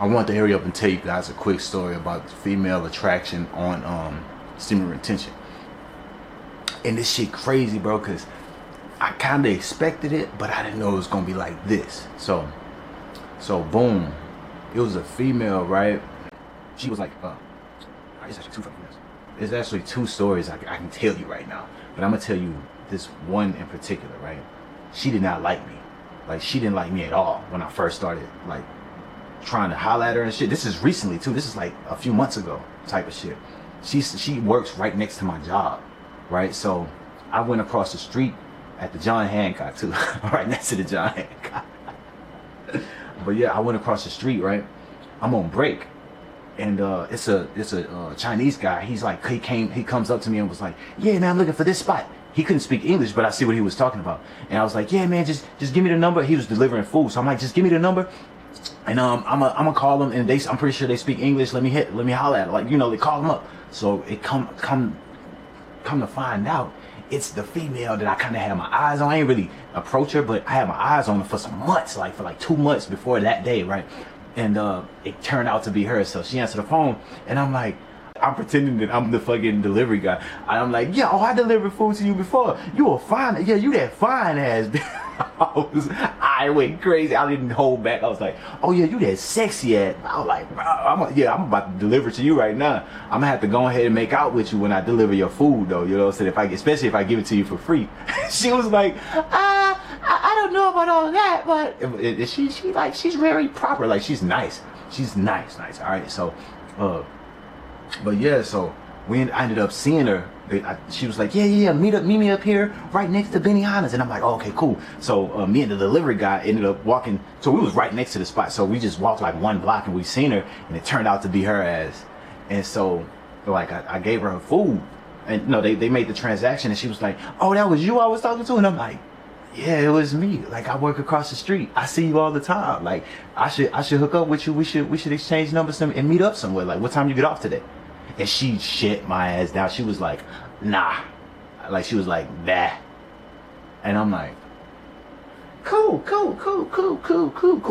I want to hurry up and tell you guys a quick story about female attraction on semen retention. And this shit crazy, bro, because I kind of expected it, but I didn't know it was gonna be like this. So boom, it was a female, right? She was like, it's actually two fucking females. There's actually two stories I can tell you right now, but I'm gonna tell you this one in particular, right? She did not like me. Like, she didn't like me at all when I first started, like, trying to holler at her and shit. This is recently too. This is like a few months ago type of shit. She works right next to my job, right? So I went across the street at the John Hancock too, right next to the John Hancock. But yeah, I went across the street, right? I'm on break, and it's a Chinese guy. He's like, he comes up to me and was like, yeah, man, I'm looking for this spot. He couldn't speak English, but I see what he was talking about. And I was like, yeah, man, just give me the number. He was delivering food, so I'm like, just give me the number, and I'm gonna call them. And I'm pretty sure they speak English. Let me holler at them. Like, you know, they call them up. So it come to find out, it's the female that I kind of had my eyes on. I ain't really approach her, but I had my eyes on her for some months, like for like 2 months before that day, right? And it turned out to be her. So she answered the phone, and I'm like, I'm pretending that I'm the fucking delivery guy. I'm like, yeah, I delivered food to you before. You were fine. Yeah, you that fine ass bitch. I went crazy. I didn't hold back. I was like, oh yeah, you that sexy ass. I was like, bro, I'm about to deliver to you right now. I'm gonna have to go ahead and make out with you when I deliver your food, though. You know what I'm saying? Especially if I give it to you for free. She was like, I don't know about all that, but she's very proper. Like, she's nice. She's nice. All right, so but yeah, so I ended up seeing her. She was like, yeah, meet me up here right next to Benihana's. And I'm like, oh, okay, cool. So me and the delivery guy ended up walking. So we was right next to the spot. So we just walked like 1 block and we seen her, and it turned out to be her ass. And so like I gave her food, and no, they made the transaction, and she was like, oh, that was you I was talking to? And I'm like, yeah, it was me. Like, I work across the street. I see you all the time. Like, I should hook up with you. We should exchange numbers and meet up somewhere. Like, what time you get off today? And she shit my ass down. She was like, nah. Like, she was like, nah. And I'm like, cool.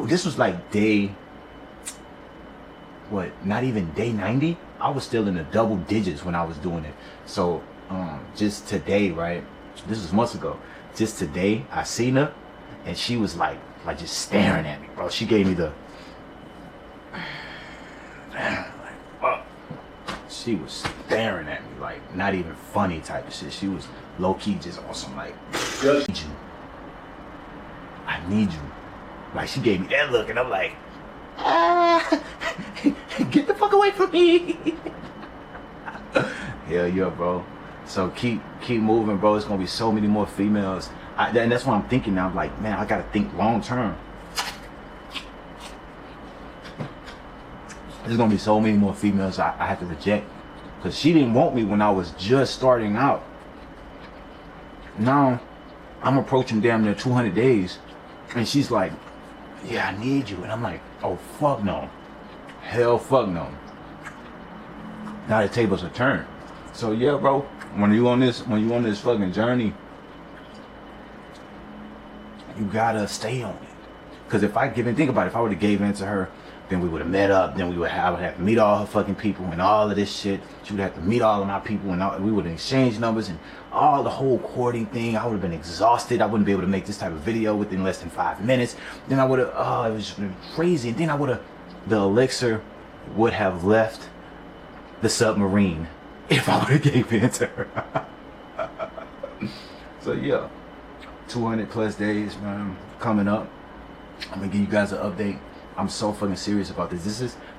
This was like day, not even day 90? I was still in the double digits when I was doing it. So, just today, right? This was months ago. Just today, I seen her, and she was like just staring at me, bro. She gave me the, she was staring at me, like, not even funny type of shit. She was low-key just on some, like, I need you. Like, she gave me that look, and I'm like, get the fuck away from me. Hell yeah, bro. So keep moving, bro. It's gonna be so many more females. And that's what I'm thinking now. I'm like, man, I gotta think long term. There's gonna be so many more females I have to reject, because she didn't want me when I was just starting out. Now I'm approaching damn near 200 days, and she's like, yeah, I need you. And I'm like, oh fuck no, hell fuck no. Now the tables are turned. So yeah, bro, when you on this fucking journey, you gotta stay on it. Because if I think about it, if I would have gave in to her, then we would have met up, then I would have to meet all her fucking people and all of this shit. She would have to meet all of my people, and we would have exchanged numbers and all the whole courting thing. I would have been exhausted. I wouldn't be able to make this type of video within less than 5 minutes. Then I would have, it was crazy. And then the elixir would have left the submarine if I would have gave in to her. So yeah, 200 plus days, man, coming up. I'm gonna give you guys an update. I'm so fucking serious about this.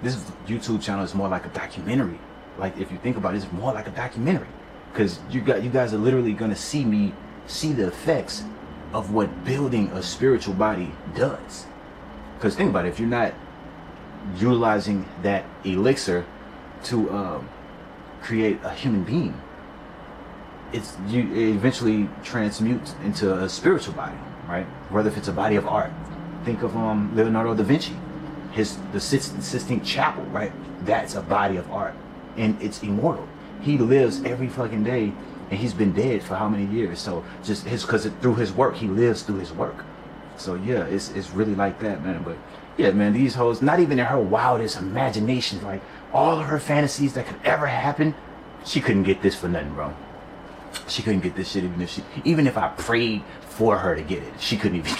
This YouTube channel is more like a documentary. Like, if you think about it, it's more like a documentary, because you guys are literally gonna see the effects of what building a spiritual body does. Because think about it, if you're not utilizing that elixir to create a human being, it eventually transmutes into a spiritual body, right? Whether if it's a body of art. Think of Leonardo da Vinci, the Sistine Chapel, right? That's a body of art, and it's immortal. He lives every fucking day, and he's been dead for how many years? So just because through his work, he lives through his work. So yeah, it's really like that, man. But yeah, man, these hoes, not even in her wildest imagination, like all of her fantasies that could ever happen, she couldn't get this for nothing, bro. She couldn't get this shit even if I prayed for her to get it. She couldn't even